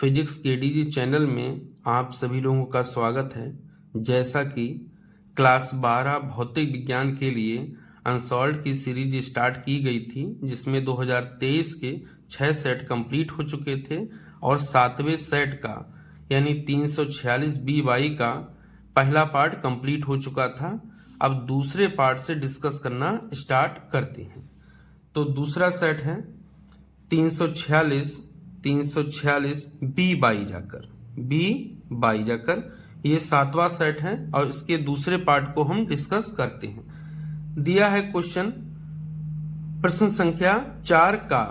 Physics केडीजी channel में आप सभी लोगों का स्वागत है। जैसा कि क्लास 12 भौतिक विज्ञान के लिए अनसॉल्व्ड की सीरीज स्टार्ट की गई थी, जिसमें 2023 के 6 सेट कंप्लीट हो चुके थे और 7वें सेट का यानी 346 BY का पहला पार्ट कंप्लीट हो चुका था। अब दूसरे पार्ट से डिस्कस करना स्टार्ट करते हैं। तो दूसरा सेट है 346 BY जाकर ये 7वां सेट है और इसके दूसरे पार्ट को हम डिस्कस करते हैं। दिया है क्वेश्चन, प्रश्न संख्या 4 का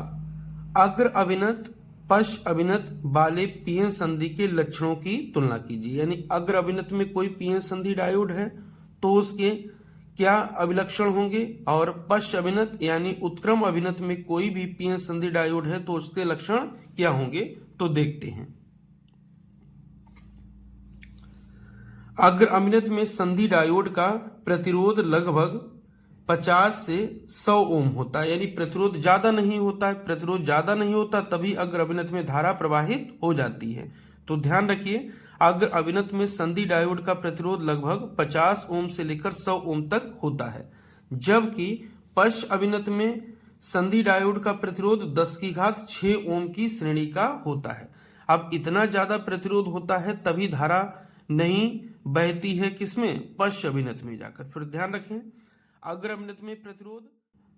अग्र अभिनत पश्च अभिनत वाले पीएन संधि के लक्षणों की तुलना कीजिए। यानी अग्र अभिनत में कोई पीएन संधि डायोड है तो उसके क्या अभिलक्षण होंगे, और पश्च अभिनत यानी उत्क्रम अभिनत में कोई भी पीएन संधि डायोड है तो उसके लक्षण क्या होंगे, तो देखते हैं। अग्र अभिनत में संधि डायोड का प्रतिरोध लगभग 50 से 100 ओम होता है। यानी प्रतिरोध ज्यादा नहीं होता है, प्रतिरोध ज्यादा नहीं होता तभी अग्र अभिनत में धारा प्रवाहित हो जाती है। तो ध्यान रखिए, अग्र अभिनत में संधि डायोड का प्रतिरोध लगभग 50 ओम से लेकर 100 ओम तक होता है, जबकि पश्च अभिनत में संधि डायोड का प्रतिरोध 10⁶ ओम की श्रेणी का होता है। अब इतना ज्यादा प्रतिरोध होता है तभी धारा नहीं बहती है, किसमें, पश्च अभिनत में जाकर। फिर ध्यान रखें, अग्र अभिनत में प्रतिरोध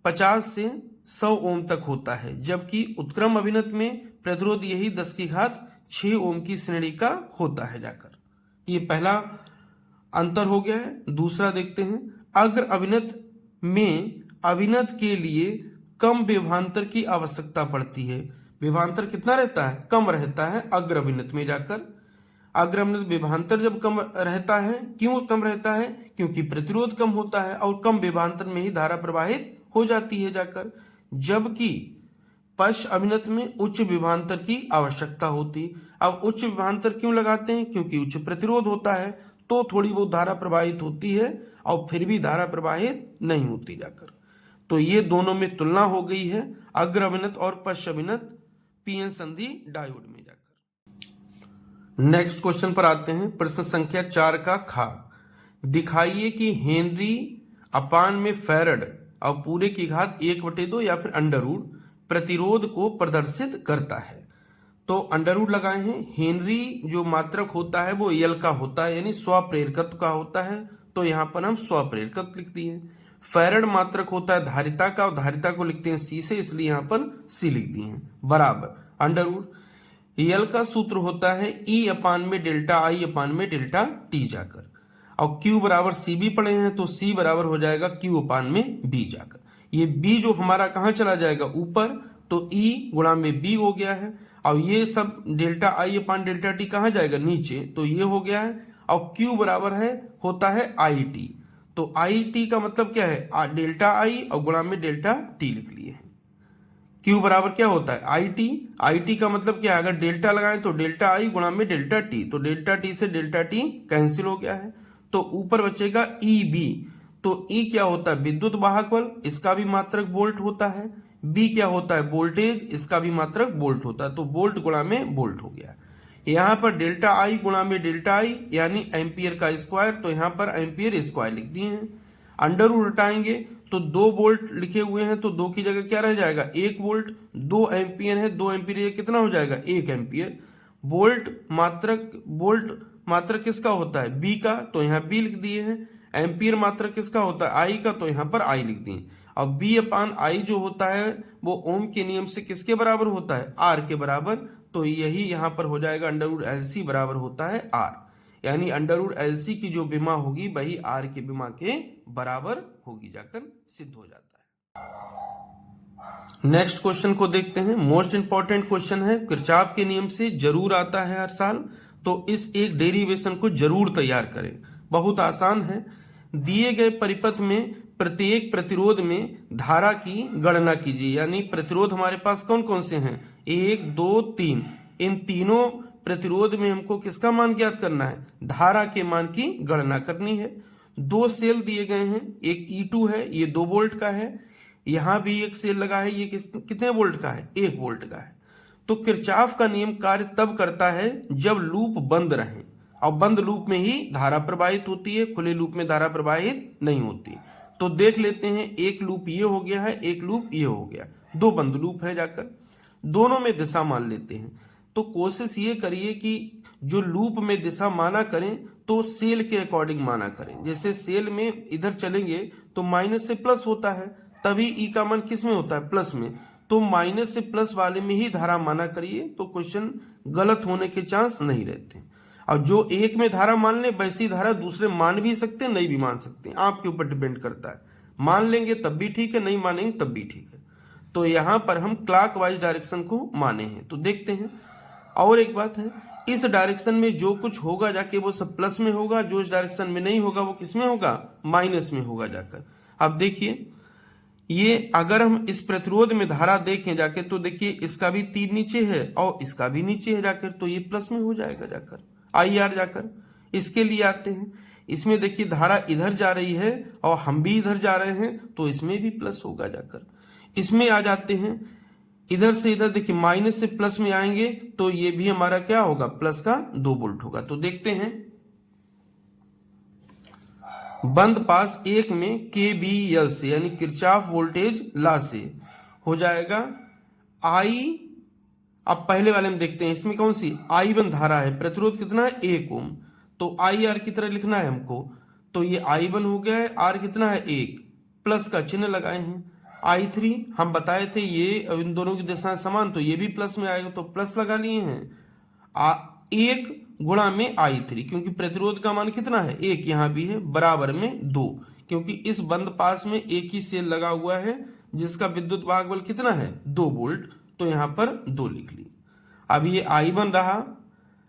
50 से 100 ओम तक होता है, जबकि उत्क्रम अभिनत में प्रतिरोध यही 10⁶ ओम की श्रेणी का होता है जाकर। ये पहला अंतर हो गया है। दूसरा देखते हैं, अग्र अभिनत में अभिनत के लिए कम विभवांतर की आवश्यकता पड़ती है। विभवांतर कितना रहता है, कम रहता है अग्र अभिनत में जाकर। अग्र अभिनत विभवांतर जब कम रहता है, क्यों कम रहता है, क्योंकि प्रतिरोध कम होता है और कम विभवांतर में ही धारा प्रवाहित हो जाती है जाकर। जबकि पश्च अभिनत में उच्च विभवांतर की आवश्यकता होती। अब उच्च विभवांतर क्यों लगाते हैं, क्योंकि उच्च प्रतिरोध होता है तो थोड़ी बहुत धारा प्रवाहित होती है और फिर भी धारा प्रवाहित नहीं होती जाकर। तो ये दोनों में तुलना हो गई है, अग्र अभिनत और पश्च अभिनत पीएन संधि डायोड में जाकर। नेक्स्ट क्वेश्चन पर आते हैं। प्रश्न संख्या 4 का खा दिखाइए कि हेनरी अपान में फैरड और पूरे की घात 1/2 या फिर अंडर रूट प्रतिरोध को प्रदर्शित करता है। तो अंडर रूट लगाए हैं। हेनरी जो मात्रक होता है वो एल का होता है, यानी स्वप्रेरकत्व का होता है, तो यहां पर हम स्वप्रेरकत्व लिख दिए। फैरड मात्रक होता है धारिता का, और धारिता को लिखते हैं सी से, इसलिए यहां पर सी लिख दिए हैं, बराबर अंडर रूट एल का सूत्र होता है ई अपान में डेल्टा आई अपान में डेल्टा टी जाकर, और क्यू बराबर सी भी पढ़े हैं तो सी बराबर हो जाएगा क्यू अपान में बी जाकर। ये बी जो हमारा कहाँ चला जाएगा, ऊपर, तो ई गुणा में बी हो गया है, और ये सब डेल्टा आई अपान डेल्टा टी कहाँ जाएगा, नीचे, तो ये हो गया है। और क्यू बराबर है होता है आई टी, तो आई टी का मतलब क्या है, डेल्टा आई और गुणा में डेल्टा टी लिख लिए हैं। क्यू बराबर क्या होता है, आई टी, आई टी का मतलब क्या है, अगर डेल्टा लगाएं तो डेल्टा आई गुणा में डेल्टा टी, तो डेल्टा टी से डेल्टा टी कैंसिल हो गया है, तो ऊपर बचेगा ई बी। तो ई क्या होता है, विद्युत वाहक बल, इसका भी मात्रक वोल्ट होता है। बी क्या होता है, वोल्टेज, इसका भी मात्रक वोल्ट होता है, तो वोल्ट गुणा में वोल्ट हो गया। यहाँ पर डेल्टा आई गुणा में डेल्टा आई यानी एम्पियर का स्क्वायर, तो यहाँ पर एम्पियर स्क्वायर लिख दिए हैं। अंडर रूट हटाएंगे तो 2 वोल्ट लिखे हुए हैं, तो 2 की जगह क्या रह जाएगा, 1 वोल्ट। 2 एम्पियर है, 2 एम्पियर ये कितना हो जाएगा, 1 एम्पियर। वोल्ट मात्रक किसका होता है, बी का, तो यहाँ बी लिख दिए हैं। एम्पियर मात्रक किसका होता है, आई का, तो यहाँ पर आई लिख दिए। अब बी अपान आई जो होता है वो ओम के नियम से किसके बराबर होता है, आर के बराबर, तो यही यहाँ पर हो जाएगा अंडर रूट एल सी बराबर होता है आर, यानी अंडर रूट एल सी की जो विमा होगी वही आर के विमा के बराबर होगी जाकर सिद्ध हो जाता है। नेक्स्ट क्वेश्चन को देखते हैं। मोस्ट इंपॉर्टेंट क्वेश्चन है, किरचॉफ के नियम से जरूर आता है हर साल, तो इस एक डेरिवेशन को जरूर तैयार करें, बहुत आसान है। दिए गए परिपथ में प्रत्येक प्रतिरोध में धारा की गणना कीजिए। यानी प्रतिरोध हमारे पास कौन कौन से हैं, 1 2 3, इन तीनों प्रतिरोध में हमको किसका मान ज्ञात करना है, धारा के मान की गणना करनी है। 2 सेल दिए गए हैं, एक E2 है, ये 2 वोल्ट का है, यहां भी एक सेल लगा है, ये कितने वोल्ट का है, 1 वोल्ट का है। तो किरचॉफ का नियम कार्य तब करता है जब लूप बंद रहे, और बंद लूप में ही धारा प्रवाहित होती है, खुले लूप में धारा प्रवाहित नहीं होती। तो देख लेते हैं, एक लूप ये हो गया है, एक लूप ये हो गया, दो बंद लूप है, जाकर दोनों में दिशा मान लेते हैं। तो कोशिश ये करिए कि जो लूप में दिशा माना करें तो सेल के अकॉर्डिंग माना करें। जैसे सेल में इधर चलेंगे तो माइनस से प्लस होता है, तभी ई का मान किस में होता है, प्लस में, तो माइनस से प्लस वाले में ही धारा माना करिए, तो क्वेश्चन गलत होने के चांस नहीं रहते। और जो एक में धारा मान ले वैसी धारा दूसरे मान भी सकते हैं, नहीं भी मान सकते हैं, आपके ऊपर डिपेंड करता है। मान लेंगे तब भी ठीक है, नहीं मानेंगे तब भी ठीक है। तो यहाँ पर हम क्लॉकवाइज डायरेक्शन को माने हैं। तो देखते हैं, और एक बात है, इस डायरेक्शन में जो कुछ होगा जाके वो सब प्लस में होगा, जो इस डायरेक्शन में नहीं होगा वो किस में होगा, माइनस में होगा जाकर। अब देखिए, ये अगर हम इस प्रतिरोध में धारा देखें जाके, तो देखिए इसका भी 3 नीचे है और इसका भी नीचे है जाकर, तो ये प्लस में हो जाएगा जाकर, IR जाकर। इसके लिए आते हैं, इसमें देखिए धारा इधर जा रही है और हम भी इधर जा रहे हैं, तो इसमें भी प्लस होगा जाकर। इसमें आ जाते हैं, इधर से इधर देखिए माइनस से प्लस में आएंगे तो ये भी हमारा क्या होगा, प्लस का 2 वोल्ट होगा। तो देखते हैं, बंद पास 1 में KVL से यानी किरचॉफ वोल्टेज लॉ से हो जाएगा I। अब पहले वाले में देखते हैं, इसमें कौन सी I1 धारा है, प्रतिरोध कितना है 1 ओम, तो IR की तरह लिखना है हमको। तो ये I1 हो गया है, R कितना है 1, प्लस का चिन्ह लगाए हैं। I3 हम बताए थे ये इन दोनों की दिशाएं समान, तो ये भी प्लस में आएगा, तो प्लस लगा लिए हैं। 1 गुणा में I3, क्योंकि प्रतिरोध का मान कितना है 1, यहाँ भी है, बराबर में 2, क्योंकि इस बंद पास में एक ही सेल लगा हुआ है जिसका विद्युत वाहक बल कितना है 2 वोल्ट, तो यहाँ पर 2 लिख लिए। अब ये I1 रहा।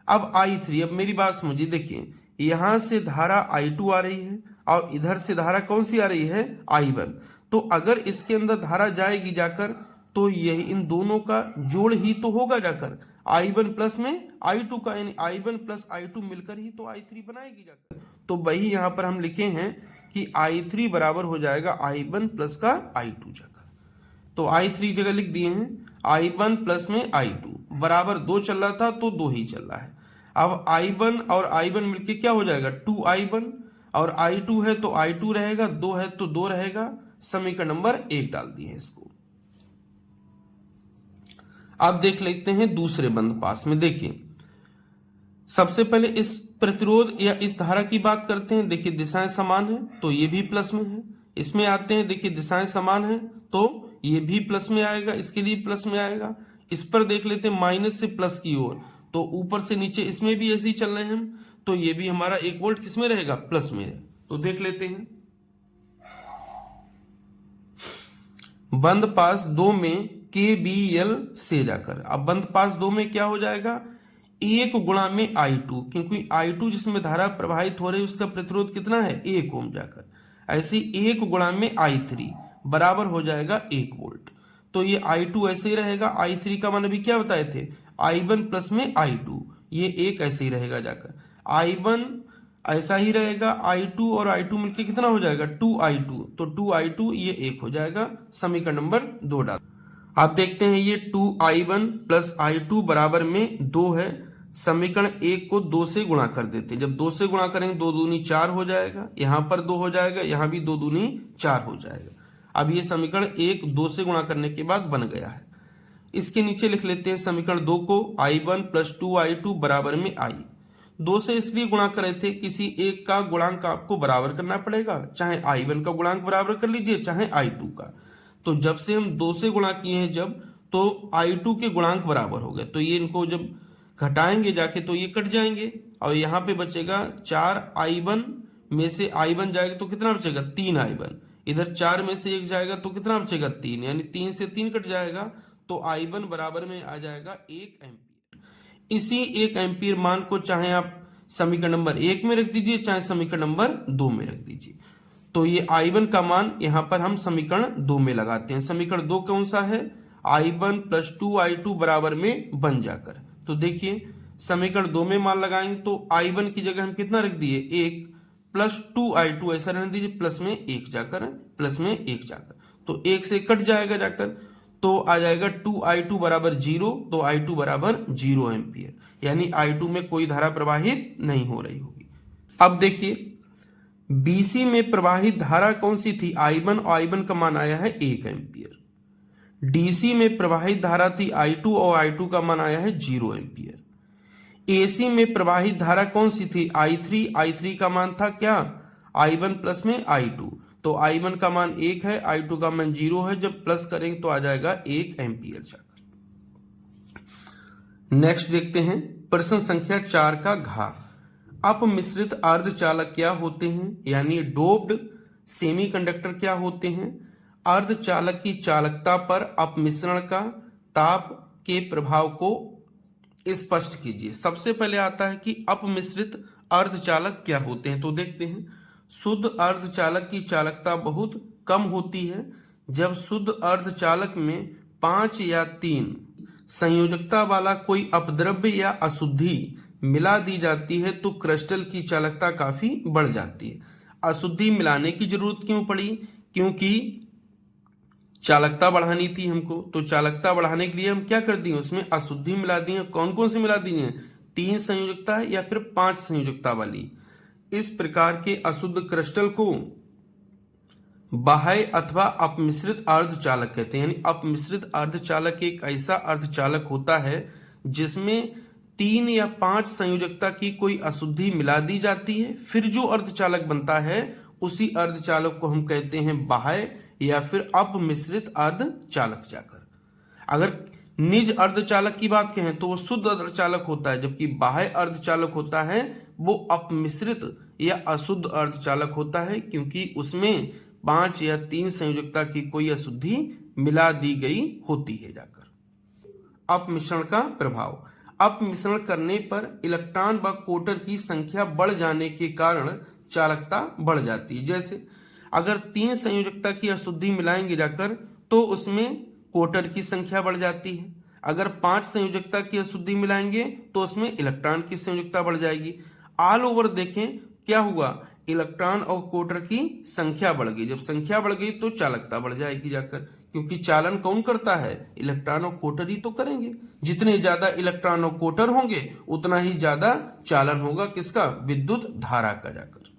अब I3, अब मेरी बात समझिए, देखिए यहाँ से धारा I2 आ रही है और इधर से धारा कौन सी आ रही है I1, तो अगर इसके अंदर धारा जाएगी जाकर तो यही इन दोनों का जोड़ ही तो होगा जाकर, I1 प्लस में I2 का, यानी I1 प्लस I2 मिलकर ही तो I3 बनाएगी जाकर। तो वही यहाँ पर हम लिखे हैं कि I3 बराबर हो जाएगा I1 प्लस का I2 जाकर। तो I3 जगह लिख दिए हैं, I1 प्लस में I2 बराबर 2 चल रहा था तो 2 ही चल रहा है। अब I1 और I1 मिलके क्या हो जाएगा 2I1, और I2 है तो I2 रहेगा, 2 है तो 2 रहेगा। समीकरण नंबर 1 डाल दिए इसको। अब देख लेते हैं दूसरे बंद पास में। देखिए सबसे पहले इस प्रतिरोध या इस धारा की बात करते हैं। देखिए दिशाएं समान है तो ये भी प्लस में है। इसमें आते हैं, देखिए दिशाएं समान है तो ये भी प्लस में आएगा, इसके लिए प्लस में आएगा। इस पर देख लेते हैं माइनस से प्लस की ओर, तो ऊपर से नीचे इसमें भी ऐसे ही चल रहे हैं हम, तो ये भी हमारा 1 वोल्ट किसमें रहेगा, प्लस में है। तो देख लेते हैं, बंद पास 2 में KVL से जाकर, अब बंद पास 2 में क्या हो जाएगा 1 गुणा में I2, क्योंकि I2 जिसमें धारा प्रवाहित हो रही है उसका प्रतिरोध कितना है 1 ओम जाकर। ऐसे 1 गुणा में I3 बराबर हो जाएगा 1 वोल्ट। तो ये I2 ऐसे ही रहेगा, I3 का मान अभी क्या बताए थे I1 प्लस में I2, ये एक ऐसे ही रहेगा जाकर। I1 ऐसा ही रहेगा, I2 और I2 मिलके कितना हो जाएगा 2I2, तो 2I2 ये 1 हो जाएगा। समीकरण नंबर 2 डाल। आप देखते हैं ये 2I1 प्लस I2 बराबर में 2 है। समीकरण 1 को 2 से गुणा कर देते, जब 2 से गुणा करेंगे 2 दूनी 4 हो जाएगा, यहाँ पर 2 हो जाएगा, यहाँ भी 2 दूनी 4 हो जाएगा। अब ये समीकरण 1 2 से गुणा करने के बाद बन गया है। इसके नीचे लिख लेते हैं समीकरण 2 को, I1 प्लस 2I2 बराबर में I। 2 से इसलिए गुणा करे थे, किसी एक का गुणांक आपको बराबर करना पड़ेगा, चाहे I1 का गुणांक बराबर कर लीजिए चाहे I2 का। तो जब से हम 2 से गुणा किए हैं जब, तो I2 के गुणांक बराबर हो गए, तो ये इनको जब घटाएंगे जाके तो ये कट जाएंगे और यहाँ पे बचेगा 4I1 में से I1 जाएगा तो कितना बचेगा 3I1, इधर 4 में से 1 जाएगा तो कितना बचेगा 3, यानी 3 से 3 कट जाएगा, तो I1 बराबर में आ जाएगा 1 एम्पीयर। इसी 1 एम्पीयर मान को चाहे आप समीकरण नंबर 1 में रख दीजिए चाहे समीकरण नंबर 2 में रख दीजिए। तो ये I1 का मान यहाँ पर हम समीकरण 2 में लगाते हैं। समीकरण 2 कौन सा है, I1 प्लस 2I2 बराबर में बन जाकर। तो देखिए समीकरण 2 में मान लगाएंगे तो I1 की जगह हम कितना रख दिए 1 प्लस 2I2 ऐसा रहने दीजिए, प्लस में 1 जाकर, प्लस में 1 जाकर, तो 1 से कट जाएगा जाकर, तो आ जाएगा 2I2 बराबर 0, तो I2 बराबर 0 एम्पियर, यानी I2 में कोई धारा प्रवाहित नहीं हो रही होगी। अब देखिए BC में प्रवाहित धारा कौन सी थी, I1, और I1 का मान आया है 1 एम्पियर। DC में प्रवाहित धारा थी I2 और I2 का मान आया है 0 एम्पियर। AC में प्रवाहित धारा कौन सी थी, I3, I3 का मान था क्या, I1 प्लस में I2, तो I1 का मान 1 है, I2 का मान 0 है, जब प्लस करेंगे तो आ जाएगा 1 एम्पियर जाकर। नेक्स्ट देखते हैं प्रश्न संख्या 4 का घ। अपमिश्रित अर्धचालक क्या होते हैं, यानी डोप्ड सेमीकंडक्टर क्या होते हैं। अर्धचालक की चालकता पर अपमिश्रण का ताप के प्रभाव को स्पष्ट कीजिए। सबसे पहले आता है कि अपमिश्रित अर्धचालक क्या होते हैं, तो देखते हैं। शुद्ध अर्धचालक की चालकता बहुत कम होती है। जब शुद्ध अर्धचालक में 5 या 3 संयोजकता वाला कोई अपद्रव्य या अशुद्धि मिला दी जाती है तो क्रिस्टल की चालकता काफी बढ़ जाती है। अशुद्धि मिलाने की जरूरत क्यों पड़ी, क्योंकि चालकता बढ़ानी थी हमको, तो चालकता बढ़ाने के लिए हम क्या कर दिए, उसमें अशुद्धि मिला दी है। कौन कौन सी मिला दी है, 3 संयोजकता या फिर 5 संयोजकता वाली। इस प्रकार के अशुद्ध क्रिस्टल को बाह्य अथवा अपमिश्रित अर्धचालक कहते हैं। यानी अपमिश्रित अर्धचालक एक ऐसा अर्धचालक होता है जिसमें 3 या 5 संयोजकता की कोई अशुद्धि मिला दी जाती है, फिर जो अर्धचालक बनता है उसी अर्धचालक को हम कहते हैं बाह्य या फिर अपमिश्रित अर्धचालक जाकर। अगर निज अर्धचालक की बात कहें तो वो शुद्ध अर्धचालक होता है, जबकि बाह्य अर्धचालक होता है वो अपमिश्रित या अशुद्ध अर्धचालक होता है, क्योंकि उसमें 5 या 3 संयोजकता की कोई अशुद्धि मिला दी गई होती है जाकर। अपमिश्रण का प्रभाव। अपमिश्रण करने पर इलेक्ट्रॉन व कोटर की संख्या बढ़ जाने के कारण चालकता बढ़ जाती है। जैसे अगर 3 संयोजकता की अशुद्धि मिलाएंगे जाकर तो उसमें कोटर की संख्या बढ़ जाती है। अगर 5 संयोजकता की अशुद्धि मिलाएंगे तो उसमें इलेक्ट्रॉन की संयोजकता बढ़ जाएगी। ऑल ओवर देखें क्या हुआ, इलेक्ट्रॉन और कोटर की संख्या बढ़ गई। जब संख्या बढ़ गई तो चालकता बढ़ जाएगी जाकर, क्योंकि चालन कौन करता है, इलेक्ट्रॉन और कोटर ही तो करेंगे। जितने ज्यादा इलेक्ट्रॉन और कोटर होंगे उतना ही ज्यादा चालन होगा किसका, विद्युत धारा का जाकर।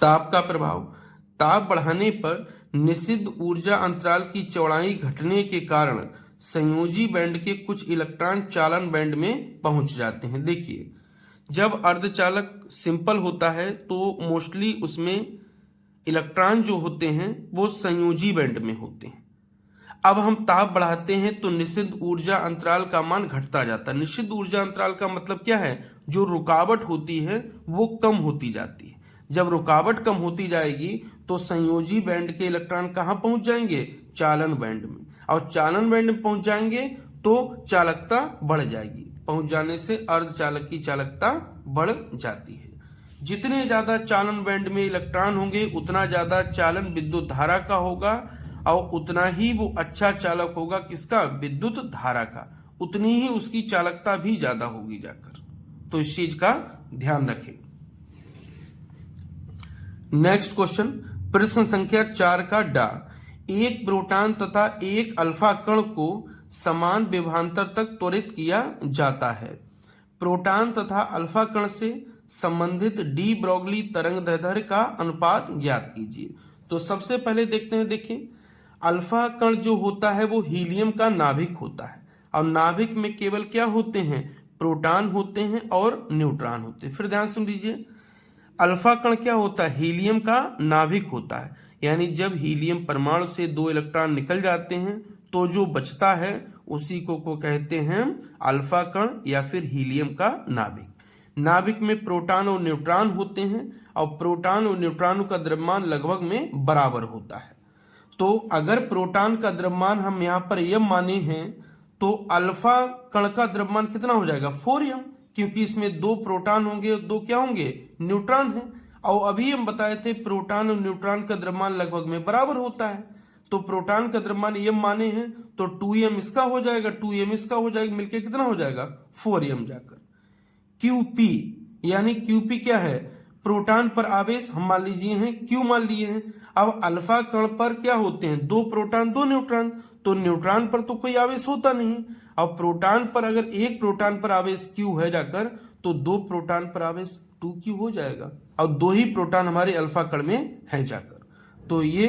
ताप का प्रभाव। ताप बढ़ाने पर निषिद्ध ऊर्जा अंतराल की चौड़ाई घटने के कारण संयोजी बैंड के कुछ इलेक्ट्रॉन चालन बैंड में पहुंच जाते हैं। देखिए जब अर्धचालक सिंपल होता है तो मोस्टली उसमें इलेक्ट्रॉन जो होते हैं वो संयोजी बैंड में होते हैं। अब हम ताप बढ़ाते हैं तो निषिद्ध ऊर्जा अंतराल का मान घटता जाता है। निषिद्ध ऊर्जा अंतराल का मतलब क्या है, जो रुकावट होती है वो कम होती जाती है। जब रुकावट कम होती जाएगी तो संयोजी बैंड के इलेक्ट्रॉन कहाँ पहुंच जाएंगे, चालन बैंड में, और चालन बैंड में पहुंच जाएंगे तो चालकता बढ़ जाएगी। पहुंच जाने से अर्धचालक की चालकता बढ़ जाती है। जितने ज्यादा चालन बैंड में इलेक्ट्रॉन होंगे उतना ज्यादा चालन विद्युत धारा का होगा, और उतना ही वो अच्छा चालक होगा किसका, विद्युत धारा का, उतनी ही उसकी चालकता भी ज्यादा होगी जाकर। तो इस चीज का ध्यान रखें। नेक्स्ट क्वेश्चन प्रश्न संख्या 4 का डा। एक प्रोटॉन तथा एक अल्फा कण को समान विभवांतर तक त्वरित किया जाता है। प्रोटॉन तथा अल्फा कण से संबंधित डी ब्रोगली तरंगदैर्ध्य का अनुपात ज्ञात कीजिए। तो सबसे पहले देखते हैं, देखें अल्फा कण जो होता है वो हीलियम का नाभिक होता है, और नाभिक में केवल क्या होते हैं, प्रोटॉन होते हैं और न्यूट्रॉन होते हैं। फिर ध्यान सुन लीजिए, अल्फा कण क्या होता है, हीलियम का नाभिक होता है, यानी जब हीलियम परमाणु से 2 इलेक्ट्रॉन निकल जाते हैं तो जो बचता है उसी को कहते हैं अल्फा कण या फिर हीलियम का नाभिक। नाभिक में प्रोटॉन और न्यूट्रॉन होते हैं, और प्रोटॉन और न्यूट्रॉन का द्रव्यमान लगभग में बराबर होता है। तो अगर प्रोटॉन का द्रव्यमान हम यहाँ पर m माने हैं तो अल्फा कण का द्रव्यमान कितना हो जाएगा, 4m, क्योंकि इसमें 2 प्रोटॉन होंगे और 2 क्या होंगे, न्यूट्रॉन हैं। और अभी हम बताए थे प्रोटॉन और न्यूट्रॉन का द्रव्यमान लगभग में बराबर होता है, तो प्रोटॉन का द्रव्यमान m माने हैं तो 2m इसका हो जाएगा, 2m इसका हो जाएगा, मिलके कितना हो जाएगा, 4m जाकर। QP यानी QP क्या है, प्रोटॉन पर आवेश हम मान लीजिए हैं Q मान लिए हैं। अब अल्फा कण पर क्या होते हैं, 2 प्रोटॉन 2 न्यूट्रॉन, तो न्यूट्रॉन पर तो कोई आवेश होता नहीं। अब प्रोटॉन पर अगर एक प्रोटॉन पर आवेश Q है जाकर, तो 2 प्रोटॉन पर आवेश 2Q हो जाएगा, और 2 ही प्रोटॉन हमारे अल्फा कण में है जाकर। तो ये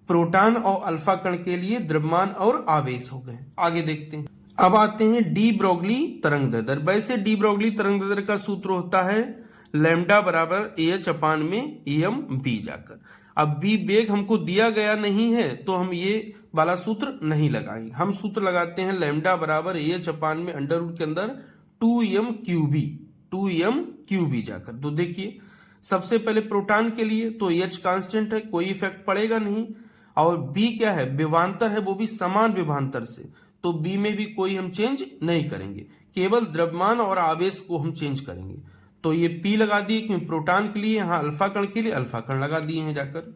प्रोटॉन और अल्फा कण के लिए द्रव्यमान और आवेश हो गए। आगे देखते हैं। अब आते हैं डी ब्रोगली तरंगदैर्ध्य। वैसे डी ब्रोगली तरंगदैर्ध्य का सूत्र होता है लैम्डा बराबर AH अपान में एम बी जाकर। अब बी वेग हमको दिया गया नहीं है, तो हम ये वाला सूत्र नहीं लगाएंगे। हम सूत्र लगाते हैं लैम्डा बराबर AH अपान में अंडर रूट के अंदर 2m क्यूबी जाकर। तो देखिए सबसे पहले प्रोटॉन के लिए तो H कांस्टेंट है, कोई इफेक्ट पड़ेगा नहीं, और B क्या है, विभवांतर है, वो भी समान विभवांतर से, तो B में भी कोई हम चेंज नहीं करेंगे, केवल द्रव्यमान और आवेश को हम चेंज करेंगे। तो ये P लगा दिए, क्योंकि प्रोटॉन के लिए, यहाँ अल्फा कण के लिए अल्फा कण लगा दिए हैं जाकर।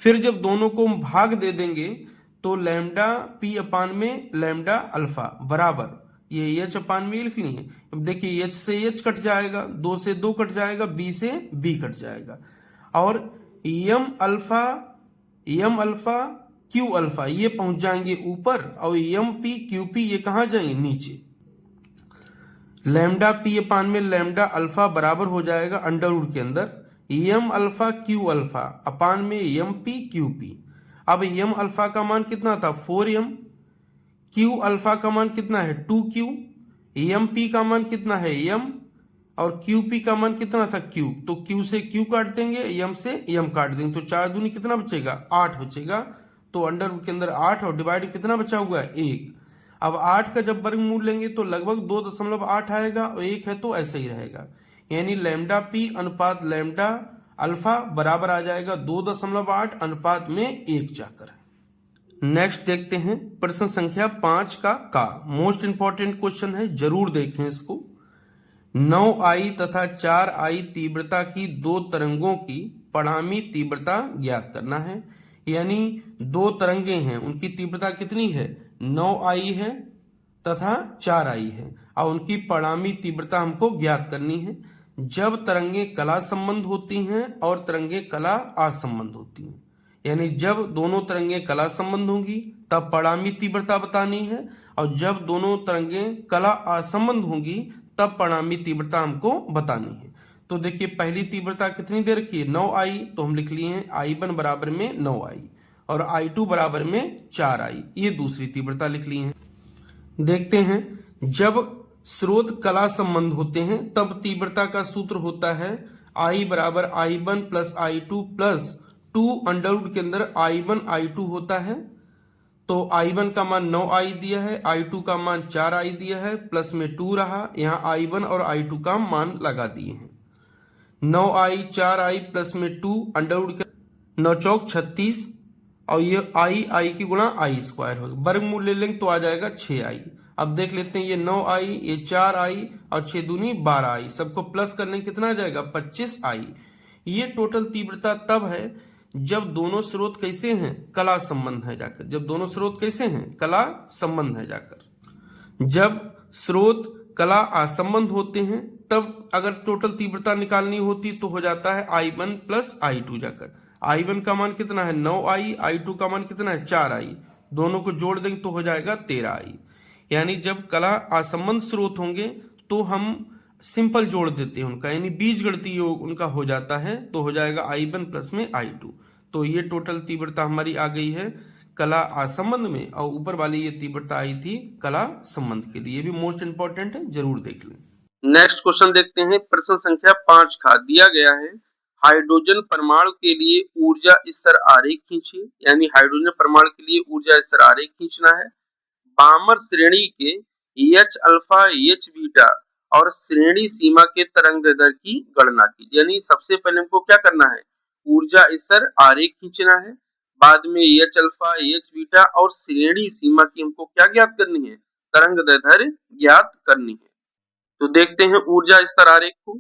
फिर जब दोनों को हम भाग दे देंगे तो लैम्डा P अपान में लैम्डा अल्फा बराबर, ये H अपान में लिख लिए। अब देखिए H से H कट जाएगा, 2 से 2 कट जाएगा, B से B कट जाएगा, और m अल्फा Q अल्फा ये पहुंच जाएंगे ऊपर, और MP QP ये कहाँ जाएंगे, नीचे। लैम्डा P अपान में लैम्डा अल्फा बराबर हो जाएगा अंडर रूट के अंदर m अल्फा Q अल्फा अपान में MP QP। अब m अल्फा का मान कितना था, 4m, Q अल्फा का मान कितना है, 2Q, MP का मान कितना है, m, और QP का मान कितना था, Q। तो Q से Q काट देंगे, m से m काट देंगे, तो 4 दूनी कितना बचेगा, 8 बचेगा। तो अंडर रूट के अंदर 8 और डिवाइड कितना बचा हुआ है, 1। अब 8 का जब वर्गमूल लेंगे तो लगभग 2.8 आएगा, और 1 है तो ऐसा ही रहेगा, यानी लैम्डा P अनुपात लैम्डा अल्फा बराबर आ जाएगा 2.8 अनुपात में 1 जाकर। नेक्स्ट देखते हैं प्रश्न संख्या 5 का मोस्ट इंपॉर्टेंट क्वेश्चन है, जरूर देखें इसको। 9I तथा 4I तीव्रता की 2 तरंगों की परिणामी तीव्रता ज्ञात करना है। यानी 2 तरंगे हैं, उनकी तीव्रता कितनी है, 9I है तथा 4I है, और उनकी परिणामी तीव्रता हमको ज्ञात करनी है जब तरंगे कला संबंध होती हैं और तरंगे कला असंबंध होती हैं। यानी जब दोनों तरंगे कला संबंध होंगी तब परिणामी तीव्रता बतानी है, और जब दोनों तरंगे कला असंबंध होंगी तब परिणामी तीव्रता हमको बतानी है। तो देखिए पहली तीव्रता कितनी दे रखी है, 9I, तो हम लिख लिए हैं I1 बराबर में 9I और I2 बराबर में 4I, ये दूसरी तीव्रता लिख ली है। देखते हैं जब स्रोत कला संबंध होते हैं तब तीव्रता का सूत्र होता है I बराबर I1 plus I2 plus 2 under root के अंदर I1 I2 होता है। तो I1 का मान 9I दिया है, I2 का मान 4I दिया है, प्लस में 2 रहा, यहाँ I1 और I2 का मान लगा दिए हैं। 9I 4I प्लस में 2 अंडर रूट के 9 चौक 36, और ये I की गुणा I स्क्वायर होगा, वर्गमूल ले लेंगे तो आ जाएगा 6I। अब देख लेते हैं, ये 9I, ये 4I और 6 दूनी 12I, सबको प्लस करने कितना आ जाएगा, 25I। ये टोटल तीव्रता तब है जब दोनों स्रोत कैसे हैं, कला संबंध है जाकर। जब दोनों स्रोत कैसे हैं, कला संबंध है जाकर। जब स्रोत कला असंबंध होते हैं तब अगर टोटल तीव्रता निकालनी होती तो हो जाता है I1 प्लस I2 जाकर। I1 का मान कितना है, 9I, I2 का मान कितना है, 4I, दोनों को जोड़ देंगे तो हो जाएगा 13I। यानी जब कला असंबंध स्रोत होंगे तो हम सिंपल जोड़ देते हैं उनका, यानी बीजगणितीय योग उनका हो जाता है, तो हो जाएगा I1 प्लस में I2। तो ये टोटल तीव्रता हमारी आ गई है कला असंबंध में, और ऊपर वाली ये तीव्रता आई थी कला संबंध के लिए। ये भी मोस्ट इंपॉर्टेंट है, जरूर देख लें। नेक्स्ट क्वेश्चन देखते हैं, प्रश्न संख्या 5 का दिया गया है हाइड्रोजन परमाणु के लिए ऊर्जा स्तर आरेख खींचिए। यानी हाइड्रोजन परमाणु के लिए ऊर्जा स्तर आरेख खींचना है। बामर श्रेणी के H अल्फा H बीटा और श्रेणी सीमा के तरंगदैर्ध्य की गणना की। यानी सबसे पहले हमको क्या करना है, ऊर्जा स्तर आरेख खींचना है, बाद में H अल्फा H बीटा और श्रेणी सीमा की हमको क्या ज्ञात करनी है, तरंगदैर्ध्य ज्ञात करनी है। तो देखते हैं ऊर्जा स्तर आरेख को।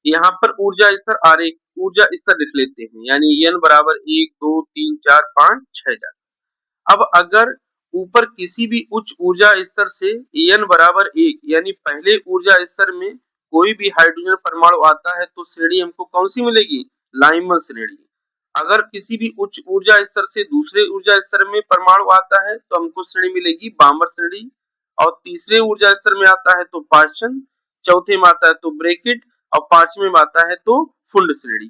यहाँ पर ऊर्जा स्तर आरेख, ऊर्जा स्तर लिख लेते हैं, यानी n बराबर 1 2 3 4 5 6 जाकर। अब अगर ऊपर किसी भी उच्च ऊर्जा स्तर से n बराबर 1 यानी पहले ऊर्जा स्तर में कोई भी हाइड्रोजन परमाणु आता है तो श्रेणी हमको कौन सी मिलेगी, लाइमन श्रेणी। अगर किसी भी उच्च ऊर्जा स्तर से दूसरे ऊर्जा स्तर में परमाणु आता है तो हमको श्रेणी मिलेगी बामर श्रेणी, और तीसरे ऊर्जा स्तर में आता है तो पाचन, चौथे में आता है तो ब्रैकेट, और पांचवें में आता है तो फुंड श्रेणी।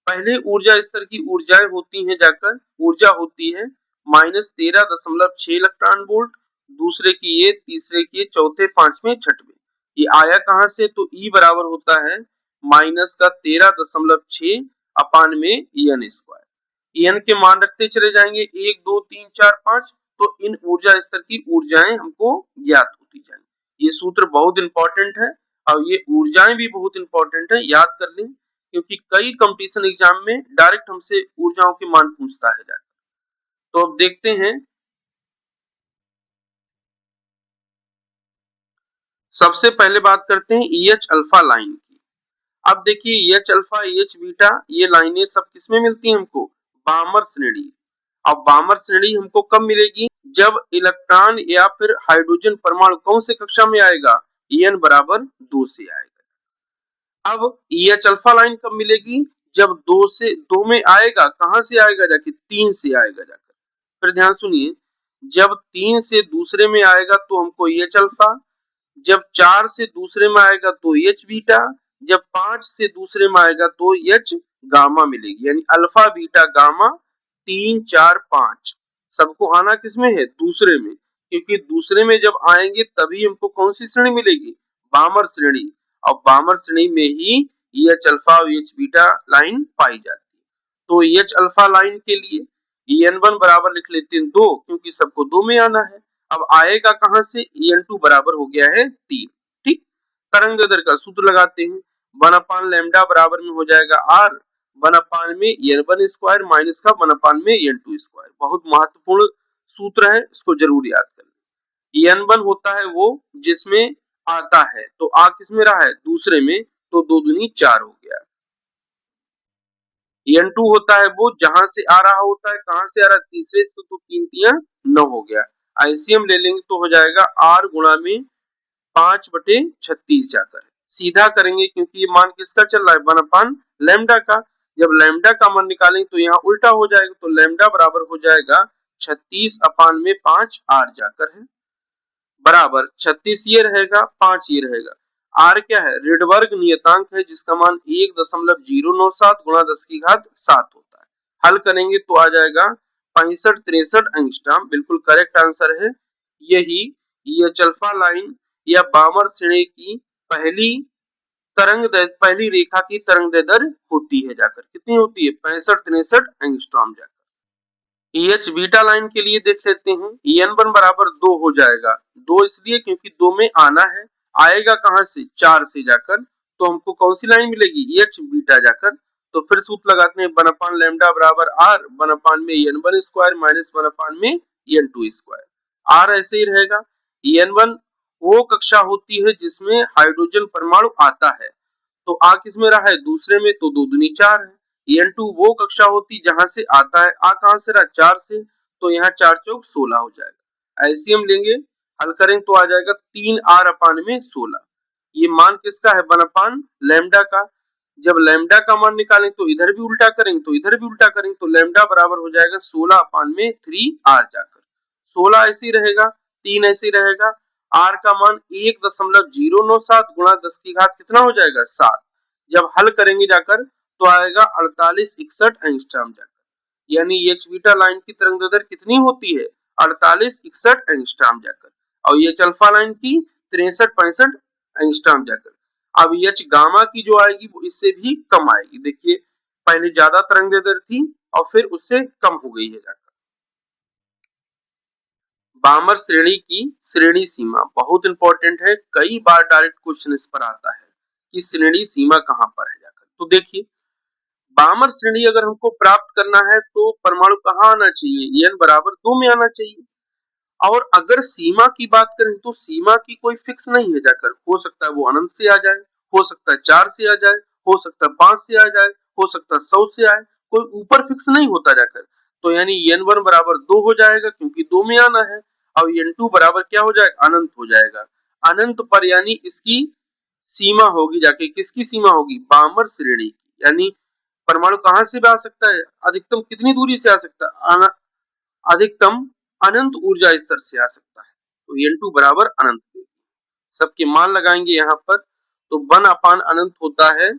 पहले ऊर्जा स्तर की ऊर्जाएं होती हैं जाकर, ऊर्जा होती है -13.6 इलेक्ट्रॉन वोल्ट, दूसरे की ये, तीसरे की ये, चौथे, पांचवें, छठवें। ये आया कहां से, तो ई बराबर होता है माइनस का 13.6 अपान में एन स्क्वायर। एन के मान रखते चले जाएंगे 1 2 3 4 5, तो इन ऊर्जा स्तर की ऊर्जाएं हमको ज्ञात होती जाएंगी। ये सूत्र बहुत इंपॉर्टेंट है और ये ऊर्जाएं भी बहुत इंपॉर्टेंट है, याद कर लें, क्योंकि कई कंपटीशन एग्जाम में डायरेक्ट हमसे ऊर्जाओं के मान पूछता है जाकर। तो अब देखते हैं, सबसे पहले बात करते हैं EH अल्फा लाइन की। अब देखिए EH अल्फा, EH बीटा, ये लाइनें सब किसमें मिलती हैं हमको, बामर श्रेणी। अब बामर श्रेणी हमको कब मिलेगी, जब इलेक्ट्रॉन या फिर हाइड्रोजन परमाणु कौन से कक्षा में आएगा, En बराबर 2 से आएगा। अब EH अल्फा लाइन कब मिलेगी, जब 2 में आएगा, कहां से आएगा, जाके 3 से आएगा जाकर। फिर ध्यान सुनिए, जब 3 से दूसरे में आएगा तो हमको EH अल्फा, जब 4 से दूसरे में आएगा तो EH बीटा, जब 5 से दूसरे में आएगा तो EH गामा मिलेगी। यानी अल्फा बीटा गामा 3 4 5 सबको आना किसमें है, दूसरे में, क्योंकि दूसरे में जब आएंगे तभी हमको कौन सी श्रेणी मिलेगी, बामर श्रेणी। और बामर श्रेणी में ही EH अल्फा और EH बीटा लाइन पाई जाती है। तो EH अल्फा लाइन के लिए En1 बराबर लिख लेते हैं 2, क्योंकि सबको 2 में आना है। अब आएगा कहां से, En2 बराबर हो गया है 3। ठीक, तरंग दैर्ध्य का सूत्र लगाते हैं, 1 लैम्डा बराबर में हो जाएगा R, 1 में N1 स्क्वायर माइनस का 1 में N2 स्क्वायर। बहुत महत्वपूर्ण सूत्र है, इसको जरूर याद कर लें। N1 होता है वो जिसमें आता है, तो आ किसमें रहा है, दूसरे में, तो 2 दूनी 4 हो गया। N2 होता है वो जहां से आ रहा होता है, कहां से आ रहा है, तीसरे से, तो 3 3 9 हो गया। आईसीएम ले लेंगे तो हो जाएगा R गुणा में 5/36 जाकर, सीधा करेंगे क्योंकि ये मान किसका चल रहा है, 1 लैम्डा का। जब लैम्डा का मान निकालेंगे तो यहाँ उल्टा हो जाएगा, तो लैम्डा बराबर हो जाएगा 36 अपान में 5 R जाकर है, बराबर 36 ये रहेगा, 5 ये रहेगा। R क्या है, रिडबर्ग नियतांक है, जिसका मान 1.097 गुणा 10 की घात 7 होता है। हल करेंगे तो आ जाएगा 65-63 एंगस्ट्रॉम, बिल्कुल करेक्ट आंसर है। यही ये अल्फा लाइन या बामर श्रेणी की पहली पहली रेखा की तरंग दैर्ध्य होती है जाकर, कितनी होती है, 65-63 एंगस्ट्रॉम जाकर। EH बीटा लाइन के लिए देख लेते हैं, En1 बराबर 2 हो जाएगा, 2 इसलिए क्योंकि 2 में आना है, आएगा कहां से, 4 से जाकर, तो हमको कौन सी लाइन मिलेगी, EH बीटा जाकर। तो फिर सूत्र लगाते हैं, 1 लैम्डा बराबर R, 1 में N1 स्क्वायर माइनस 1 में N2 स्क्वायर। R ऐसे ही रहेगा। En1 वो कक्षा होती है जिसमें हाइड्रोजन परमाणु आता है, तो आ किसमें रहा है, दूसरे में, तो 2 दूनी 4 है। En2 वो कक्षा होती जहां से आता है, आ कहां से रहा, 4 से, तो यहाँ 4 चौक 16 हो जाएगा। एलसीएम लेंगे, हल करें तो आ जाएगा 3R अपान में 16। ये मान किसका है, 1 लैम्डा का। जब लैम्डा का मान निकालें तो इधर भी उल्टा करेंगे, तो इधर भी उल्टा करेंगे, तो लैम्डा बराबर हो जाएगा 16 अपान में 3R जाकर। 16 ऐसे ही रहेगा, 3 ऐसे ही रहेगा। R का मान 1.097 गुणा 10 की घात कितना हो जाएगा, 7। जब हल करेंगे जाकर तो आएगा 48-61 एंगस्ट्रॉम जाकर। यानी एच बीटा लाइन की तरंग दैर्ध्य कितनी होती है, 48-61 एंगस्ट्रॉम जाकर, और एच अल्फा लाइन की 63-65 एंगस्ट्रॉम जाकर। अब एच गामा की जो आएगी वो इससे भी कम आएगी। देखिए पहले ज्यादा तरंग दैर्ध्य थी और फिर उससे कम हो गई है जाकर। बामर श्रेणी की श्रेणी सीमा बहुत इंपॉर्टेंट है, कई बार डायरेक्ट क्वेश्चन इस पर आता है कि श्रेणी सीमा कहां पर है जाकर। तो देखिए बामर श्रेणी अगर हमको प्राप्त करना है तो परमाणु कहाँ आना चाहिए, n बराबर 2 में आना चाहिए। और अगर सीमा की बात करें तो सीमा की कोई फिक्स नहीं है जाकर, हो सकता है वो अनंत से आ जाए, हो सकता है 4 से आ जाए, हो सकता है 5 से आ जाए, हो सकता है 100 से आए, कोई ऊपर फिक्स नहीं होता जाकर। तो यानी n1 बराबर 2 हो जाएगा क्योंकि 2 में आना है, और n2 बराबर क्या हो जाएगा, अनंत हो जाएगा। अनंत पर यानी इसकी सीमा होगी जाके किसकी सीमा होगी, बामर श्रेणी की। यानी परमाणु कहां से भी आ सकता है, अधिकतम कितनी दूरी से आ सकता है, अधिकतम अनंत ऊर्जा स्तर से आ सकता है। तो N2 बराबर अनंत, सबके मान लगाएंगे यहाँ पर, तो 1 अनंत होता है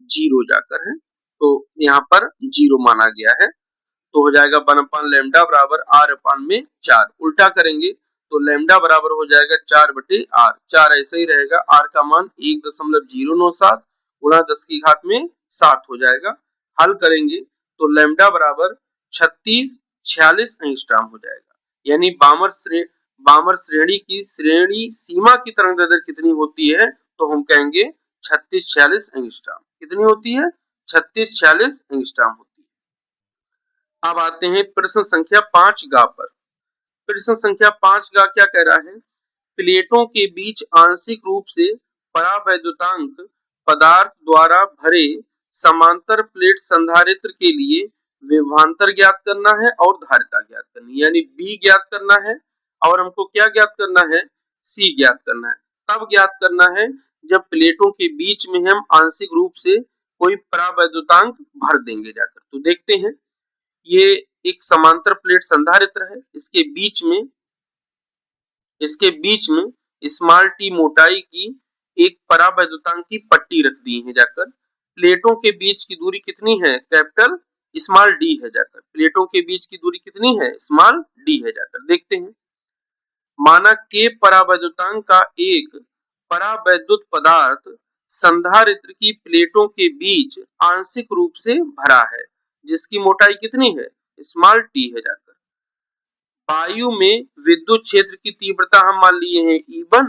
0 जाकर है, तो यहाँ पर 0 माना गया है। तो हो जाएगा 1 लैम्डा बराबर r में 4, उल्टा करेंगे तो लैम्डा बराबर हो जाएगा 4/r, 4 ऐसे ही रहेगा, r का मान 1.097 गुणा 10 की घात में 7 हो जाएगा। हल करेंगे तो लैम्डा बराबर 3646 एंगस्ट्रॉम हो जाएगा। यानी बामर श्रेणी की श्रेणी सीमा की तरंगदैर्ध्य कितनी होती है, तो हम कहेंगे 3646 एंगस्ट्रॉम। कितनी होती है, 3646 एंगस्ट्रॉम होती है। अब आते हैं प्रश्न संख्या 5 पर। प्रश्न संख्या 5 क्या कह रहा है, प्लेटों के बीच आंशिक रूप से परावैद्युतांक पदार्थ द्वारा भरे समांतर प्लेट संधारित्र के लिए विभवांतर ज्ञात करना है और धारिता ज्ञात करनी है। यानी बी ज्ञात करना है और हमको क्या ज्ञात करना है, सी ज्ञात करना है। तब ज्ञात करना है जब प्लेटों के बीच में हम आंशिक रूप से कोई परावैद्युतांक भर देंगे जाकर। तो देखते हैं, ये एक समांतर प्लेट संधारित्र है, इसके बीच में स्मॉल टी मोटाई की एक परावैद्युतांक की पट्टी रख दी है जाकर। प्लेटों के बीच की दूरी कितनी है, कैपिटल स्मॉल डी है जाकर। प्लेटों के बीच की दूरी कितनी है, स्मॉल डी है जाकर। देखते हैं, माना के परावैद्युतांक का एक परावैद्युत पदार्थ संधारित्र की प्लेटों के बीच आंशिक रूप से भरा है, जिसकी मोटाई कितनी है, स्मॉल टी है जाकर। वायु में विद्युत क्षेत्र की तीव्रता हम मान लिए हैं E1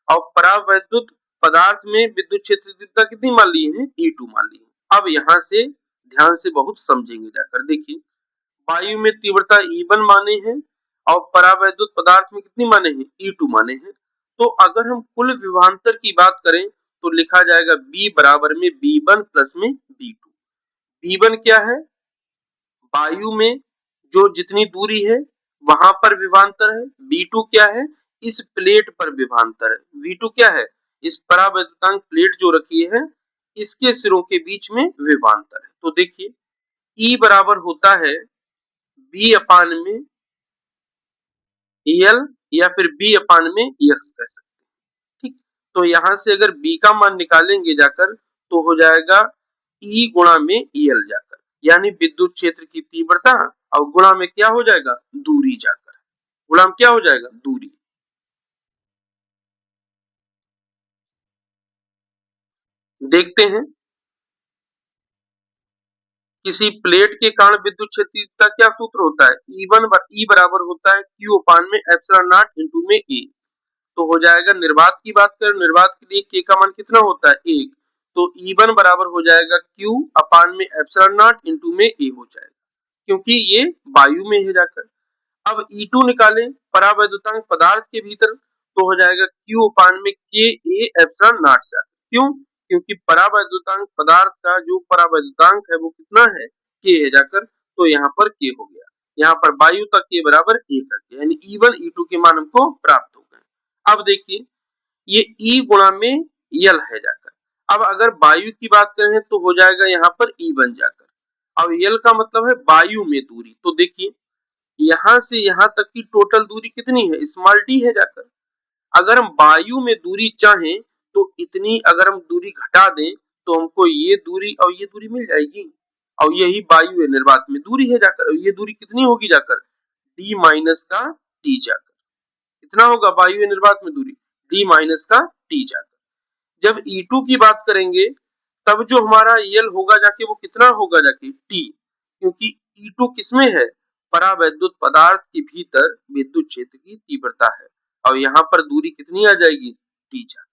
और परावैद्युत पदार्थ में विद्युत क्षेत्र की तीव्रता कितनी मान लिए हैं, E2 मान लिए हैं। अब यहाँ से ध्यान से बहुत समझेंगे जाकर। देखिए, वायु में तीव्रता E1 माने हैं और परावैद्युत पदार्थ में कितनी माने हैं, E2 माने हैं। तो अगर हम कुल विभवांतर की बात करें तो लिखा जाएगा B बराबर में B1 प्लस में B2। B1 क्या है, वायु में जो जितनी दूरी है वहां पर विभवांतर है। B2 क्या है, इस प्लेट पर विभवांतर है। V2 क्या है, इस परावैद्युतांक प्लेट जो रखी है इसके सिरों के बीच में विभवांतर है। तो देखिए, E बराबर होता है B में L या फिर B में X कह सकते हैं। ठीक, तो यहां से अगर B का मान निकालेंगे जाकर तो हो जाएगा E गुणा में EL जाकर, यानी विद्युत क्षेत्र की तीव्रता और गुणा में क्या हो जाएगा, दूरी जाकर। गुणा में क्या हो जाएगा, दूरी। देखते हैं, किसी प्लेट के कारण विद्युत क्षेत्र का क्या सूत्र होता है, E बराबर होता है Q अपान में एप्सिलॉन नॉट इनटू में A। तो हो जाएगा, निर्वात की बात करें, निर्वात के लिए K का मान कितना होता है, 1। तो E1 बराबर हो जाएगा Q अपान में एप्सिलॉन नॉट इनटू में A हो जाएगा, क्योंकि ये वायु में है जाकर। अब E2 निकालें परावैद्युतांक पदार्थ के भीतर, तो हो जाएगा Q अपान में K A एप्सिलॉन नॉट जाकर। क्यों, क्योंकि परावैद्युतांक पदार्थ का जो परावैद्युतांक है वो कितना है, K है जाकर। तो यहाँ पर K हो गया, यहाँ पर वायु का K बराबर 1 रख दिया, यानी E1 E2 के मान हमको प्राप्त हो गए। अब देखिए, ये E गुणा में L है जाकर। अब अगर वायु की बात करें तो हो जाएगा यहाँ पर E1 जाकर, अब L का मतलब है वायु में दूरी। तो देखिए, यहां से यहां तक की टोटल दूरी कितनी है, स्मॉल डी है जाकर। अगर हम वायु में दूरी चाहें तो इतनी अगर हम दूरी घटा दें तो हमको ये दूरी और ये दूरी मिल जाएगी, और यही वायु है, निर्वात में दूरी है जाकर। ये दूरी कितनी होगी जाकर, D माइनस का T जाकर। कितना होगा वायु निर्वात में दूरी, D माइनस का T जाकर। जब E2 की बात करेंगे तब जो हमारा L होगा जाके वो कितना होगा जाके, T, क्योंकि E2 किसमें है, परावैद्युत पदार्थ के भीतर विद्युत क्षेत्र की तीव्रता है, और यहाँ पर दूरी कितनी आ जाएगी, T जाकर।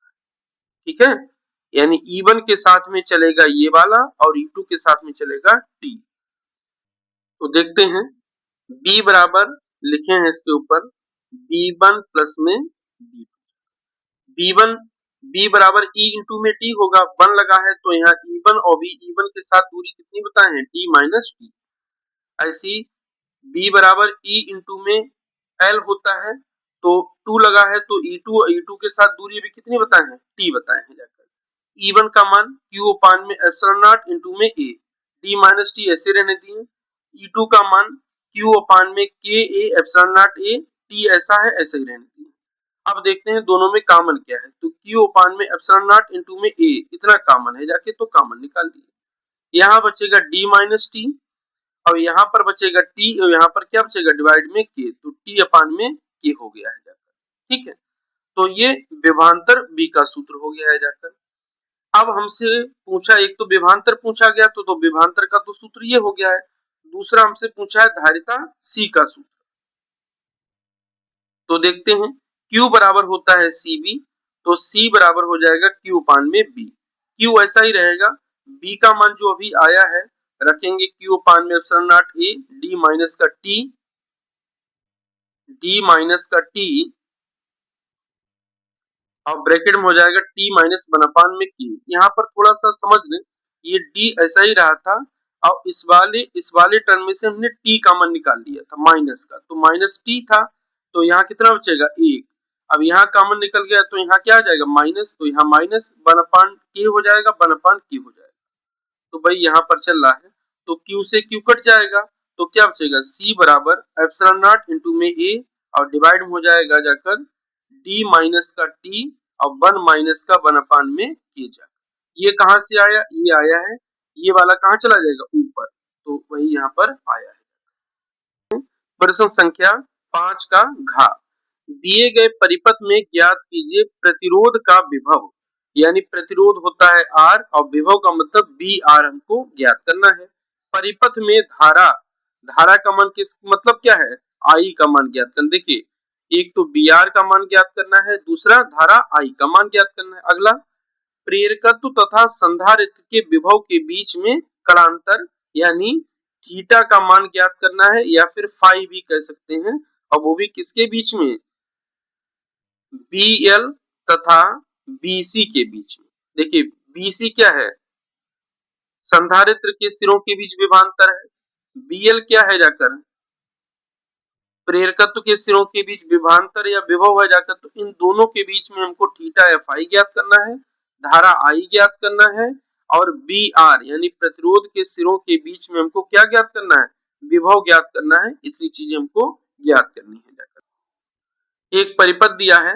ठीक है, यानी E1 के साथ में चलेगा ये वाला और E2 के साथ में चलेगा T। तो देखते हैं, B बराबर लिखे हैं इसके ऊपर B1 प्लस में B1, B बराबर E इंटू में T होगा, 1 लगा है तो यहाँ E1 और B, E1 के साथ दूरी कितनी बताए हैं, T माइनस T। ऐसी B बराबर E इंटू में L होता है, तो 2 लगा है तो E2 और E2 के साथ दूरी भी कितनी बताए हैं, T बताए हैं जाकर। E1 का मान Q अपान में एप्सिलॉन नॉट इंटू में A, D माइनस T ऐसे रहने दिए। E2 का मान Q अपान में K A epsilon not A, T ऐसा है ऐसे ही रहने दिए। अब देखते हैं दोनों में कॉमन क्या है, तो Q अपान में एप्सिलॉन नॉट इंटू में A इतना कॉमन है जाके, तो कॉमन निकाल दिए। यहाँ बचेगा D माइनस T, और यहाँ पर बचेगा T, और यहाँ पर क्या बचेगा डिवाइड में K, तो T अपान में K हो गया है जाकर। ठीक है, तो ये विभवांतर B का सूत्र हो गया है जाकर। अब हमसे पूछा, एक तो विभवांतर पूछा गया, तो विभवांतर का तो सूत्र ये हो गया है। दूसरा हमसे पूछा है धारिता C का सूत्र, तो देखते हैं Q बराबर होता है CB, तो C बराबर हो जाएगा Q अपान में B। Q ऐसा ही रहेगा, B का मान जो अभी आया है रखेंगे Q अपान में epsilon not A, D minus का T, D माइनस का T, और ब्रैकेट में हो जाएगा T माइनस 1 अपान में K। यहाँ पर थोड़ा सा समझ लें, ये D ऐसा ही रहा था, और इस वाले टर्म में से हमने T कॉमन निकाल लिया था माइनस का, तो माइनस T था, तो यहाँ कितना बचेगा 1। अब यहाँ कॉमन निकल गया, तो यहाँ क्या आ जाएगा माइनस, तो यहाँ माइनस 1 अपान K हो जाएगा, 1 अपान K हो जाएगा। तो भाई यहाँ पर चल रहा है, तो Q से Q कट जाएगा, तो क्या बचेगा C बराबर एप्सिलॉन नॉट इंटू में A, और डिवाइड हो जाएगा जाकर D माइनस का T, और 1 माइनस का 1 अपान में K जाकर। ये कहां से आया, ये आया है, ये वाला कहां चला जाएगा ऊपर, तो वही यहाँ पर आया है। प्रश्न संख्या 5 का घ, दिए गए परिपथ में ज्ञात कीजिए प्रतिरोध का विभव, यानी प्रतिरोध होता है R और विभव का मतलब BR हमको ज्ञात करना है। परिपथ में धारा, धारा का मान किस मतलब क्या है, I का मान ज्ञात करना। देखिए, एक तो BR का मान ज्ञात करना है, दूसरा धारा I का मान ज्ञात करना है। अगला, प्रेरकत्व तथा संधारित्र के विभव के बीच में कलांतर यानी थीटा का मान ज्ञात करना है, या फिर फाई भी कह सकते हैं, और वो भी किसके बीच में, BL तथा BC के बीच में। देखिए BC क्या है, संधारित्र के सिरों के बीच विभवांतर है, BL क्या है जाकर, प्रेरकत्व के सिरों के बीच विभवांतर या विभव है जाकर, तो इन दोनों के बीच में हमको थीटा या फाई ज्ञात करना है, धारा I ज्ञात करना है, और BR यानी प्रतिरोध के सिरों के बीच में हमको क्या ज्ञात करना है, विभव ज्ञात करना है। इतनी चीजें हमको ज्ञात करनी है जाकर। एक परिपथ दिया है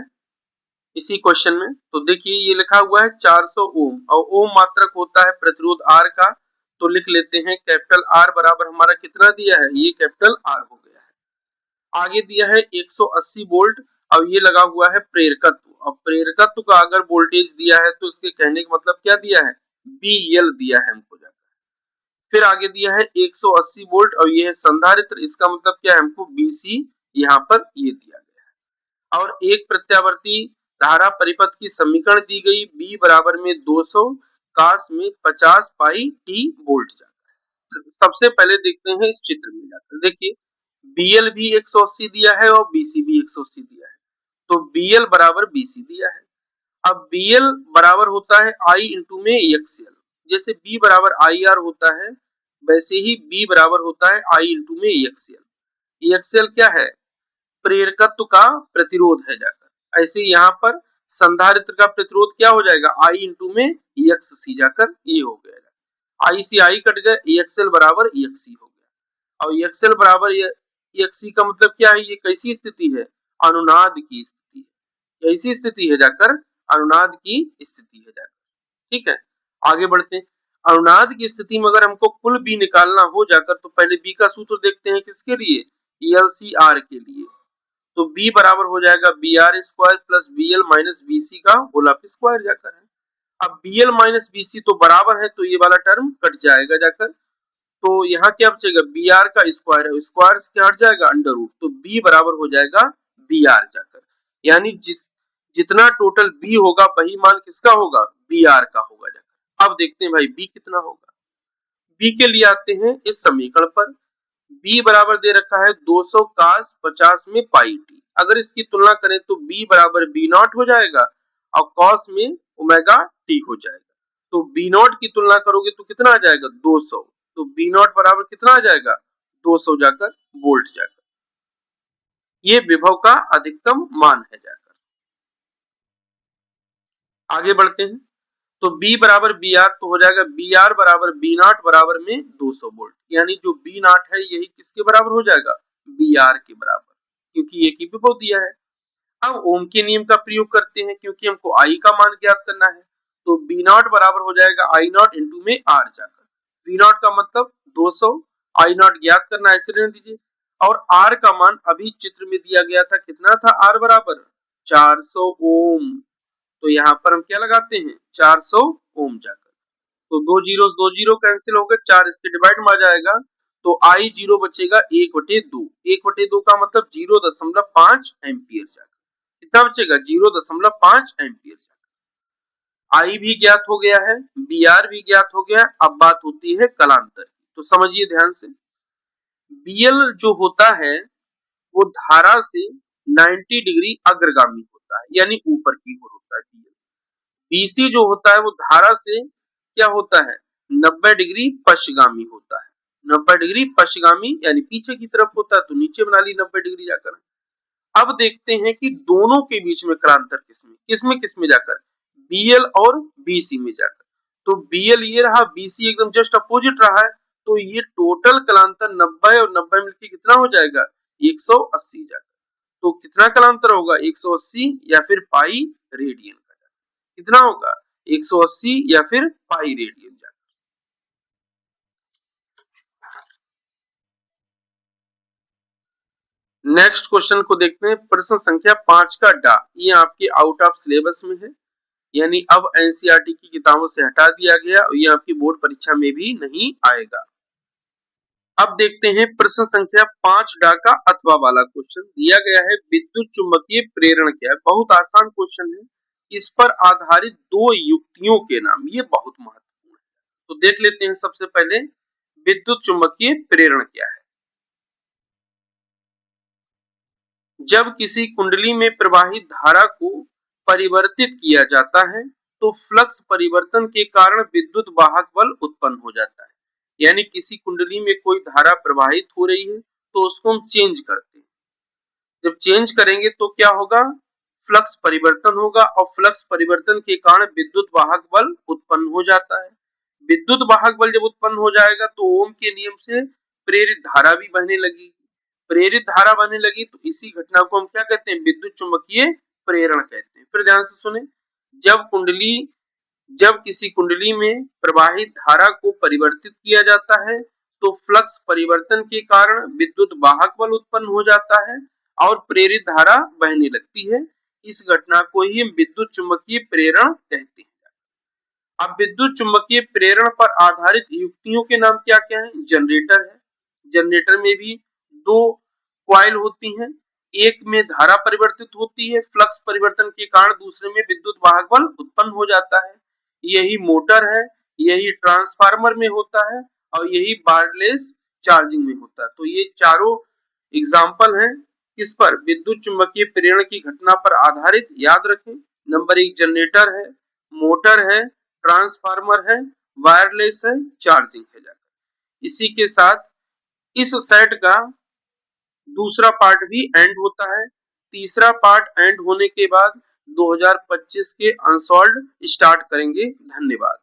इसी क्वेश्चन में, तो देखिए ये लिखा हुआ है 400 ओम, और ओम मात्रक होता है प्रतिरोध R का, तो लिख लेते हैं कैपिटल R बराबर हमारा कितना दिया है, ये कैपिटल R हो गया है। आगे दिया है 180 वोल्ट, और ये लगा हुआ है प्रेरकत्व, और प्रेरकत्व का अगर वोल्टेज दिया है तो उसके कहने का मतलब क्या दिया है, BL दिया है हमको जाकर। फिर आगे दिया है 180 वोल्ट, और ये है संधारित्र, इसका मतलब क्या है, हमको BC यहाँ पर ये दिया गया है। और एक प्रत्यावर्ती धारा परिपथ की समीकरण दी गई, B बराबर में 200 काश में 50 पाई T वोल्ट जाता है। सबसे पहले देखते हैं इस चित्र में जाकर, देखिए BL भी 180 दिया है और BC भी 180 दिया है, तो BL बराबर BC दिया है। अब BL बराबर होता है I इंटू में XL, जैसे B बराबर IR होता है वैसे ही B बराबर होता है I इंटू में XL। XL क्या है, प्रेरकत्व का प्रतिरोध है जाकर, ऐसे यहाँ पर संधारित्र का प्रतिरोध क्या हो जाएगा, I इंटू में XC जाकर ये हो गया, I से I कट गया, XL बराबर XC हो गया। और XL बराबर XC का मतलब क्या है, ये कैसी स्थिति है, अनुनाद की स्थिति है, कैसी स्थिति है जाकर, अनुनाद की स्थिति है जाकर। ठीक है, आगे बढ़ते हैं। अनुनाद की स्थिति में अगर हमको कुल B निकालना हो जाकर, तो पहले B का सूत्र देखते हैं किसके लिए, LCR के लिए, तो B बराबर हो जाएगा BR square plus BL minus BC का होल स्क्वायर जाकर है। अब BL माइनस BC तो बराबर है, तो ये वाला टर्म कट जाएगा जाकर, तो यहाँ क्या बचेगा, BR का स्क्वायर है, स्क्वायर से क्या हट जाएगा अंडर रूट, तो B बराबर हो जाएगा BR जाकर, यानी जितना टोटल B होगा वही मान किसका होगा, BR का होगा जाकर। अब देखते हैं भाई B कितना होगा। B के लिए आते हैं इस समीकरण पर, B बराबर दे रखा है 200 कास 50 में पाई टी, अगर इसकी तुलना करें तो B बराबर B नॉट हो जाएगा, और कॉस में ओमेगा टी हो जाएगा, तो B नॉट की तुलना करोगे तो कितना आ जाएगा 200, तो B नॉट बराबर कितना आ जाएगा 200 जाकर वोल्ट जाकर, ये विभव का अधिकतम मान है जाकर। आगे बढ़ते हैं, तो B बराबर बी आर, तो हो जाएगा बी आर बराबर बी नॉट बराबर में 200 वोल्ट, यानी जो बी नॉट है यही किसके बराबर हो जाएगा, बी आर के बराबर, क्योंकि ये की विभव दिया है। अब ओम के नियम का प्रयोग करते हैं, क्योंकि हमको आई का मान ज्ञात करना है, तो बी नॉट बराबर हो जाएगा आई नॉट इंटू में आर जाकर, बी नॉट का मतलब 200, आई नॉट ज्ञात करना है, ऐसे रहने दीजिए। और आर का मान अभी चित्र में दिया गया था, कितना था, आर बराबर 400 ओम, तो यहाँ पर हम क्या लगाते हैं, 400 ओम जाकर, तो दो जीरो कैंसिल हो गए, 4 इसके डिवाइड में आ जाएगा, तो आई जीरो बचेगा 1/2, 1/2 का मतलब 0.5 एम्पियर जाकर, कितना बचेगा, 0.5 एम्पियर जाकर। आई भी ज्ञात हो गया है, बी आर भी ज्ञात हो गया, अब बात होती है कलांतर, तो समझिए ध्यान से, बीएल जो होता है वो धारा से 90 डिग्री अग्रगामी होता है, यानी ऊपर की ओर होता है बीएल। बीसी जो होता है वो धारा से क्या होता है, 90 डिग्री पश्चिगामी होता है, 90 डिग्री पश्चिगामी यानी पीछे की तरफ होता है, तो नीचे बना ली 90 डिग्री जाकर। अब देखते हैं कि दोनों के बीच में कलांतर किसमें जाकर, बीएल और बीसी में जाकर, तो बीएल ये रहा, बीसी एकदम जस्ट अपोजिट रहा है, तो ये टोटल कलांतर 90 और 90 मिलकर कितना हो जाएगा, 180 जाकर, तो कितना कलांतर होगा, 180 या फिर पाई रेडियन का, कितना होगा, 180 या फिर पाई रेडियन जाकर। नेक्स्ट क्वेश्चन को देखते हैं, प्रश्न संख्या 5 का डा, ये आपके आउट ऑफ सिलेबस में है, यानी अब एनसीईआरटी की किताबों से हटा दिया गया और ये आपकी बोर्ड परीक्षा में भी नहीं आएगा। अब देखते हैं प्रश्न संख्या 5 डा का अथवा वाला क्वेश्चन दिया गया है, विद्युत चुंबकीय प्रेरण क्या है, बहुत आसान क्वेश्चन है, इस पर आधारित दो युक्तियों के नाम, ये बहुत महत्वपूर्ण है, तो देख लेते हैं सबसे पहले विद्युत चुंबकीय प्रेरण क्या है। जब किसी कुंडली में प्रवाहित धारा को परिवर्तित किया जाता है तो फ्लक्स परिवर्तन के कारण विद्युत वाहक बल उत्पन्न हो जाता है, यानी किसी कुंडली में कोई धारा प्रवाहित हो रही है तो उसको हम चेंज करते हैं, जब चेंज करेंगे तो क्या होगा, फ्लक्स परिवर्तन होगा, और फ्लक्स परिवर्तन के कारण विद्युत वाहक बल उत्पन्न हो जाता है। विद्युत वाहक बल जब उत्पन्न हो जाएगा तो ओम के नियम से प्रेरित धारा भी बहने लगेगी, प्रेरित धारा बहने लगी तो इसी घटना को हम क्या कहते हैं, विद्युत चुंबकीय प्रेरण कहते हैं। फिर ध्यान से सुने, जब किसी कुंडली में प्रवाहित धारा को परिवर्तित किया जाता है तो फ्लक्स परिवर्तन के कारण विद्युत वाहक बल उत्पन्न हो जाता है और प्रेरित धारा बहने लगती है, इस घटना को ही हम विद्युत चुंबकीय प्रेरण कहते हैं। अब विद्युत चुंबकीय प्रेरण पर आधारित युक्तियों के नाम क्या क्या है, जनरेटर है, जनरेटर में भी दो कॉइल होती हैं, एक में धारा परिवर्तित होती है फ्लक्स परिवर्तन के कारण, दूसरे में विद्युत वाहक बल उत्पन्न हो जाता है, यही मोटर है, यही ट्रांसफार्मर में होता है और यही वायरलेस चार्जिंग में होता है। तो ये चारों एग्जाम्पल हैं किस पर, विद्युत चुंबकीय प्रेरण की घटना पर आधारित, याद रखें, नंबर 1 जनरेटर है, मोटर है, ट्रांसफार्मर है, वायरलेस है, चार्जिंग है जाकर। इसी के साथ इस सेट का दूसरा पार्ट भी एंड होता है, तीसरा पार्ट एंड होने के बाद 2025 के अनसॉल्व्ड स्टार्ट करेंगे। धन्यवाद।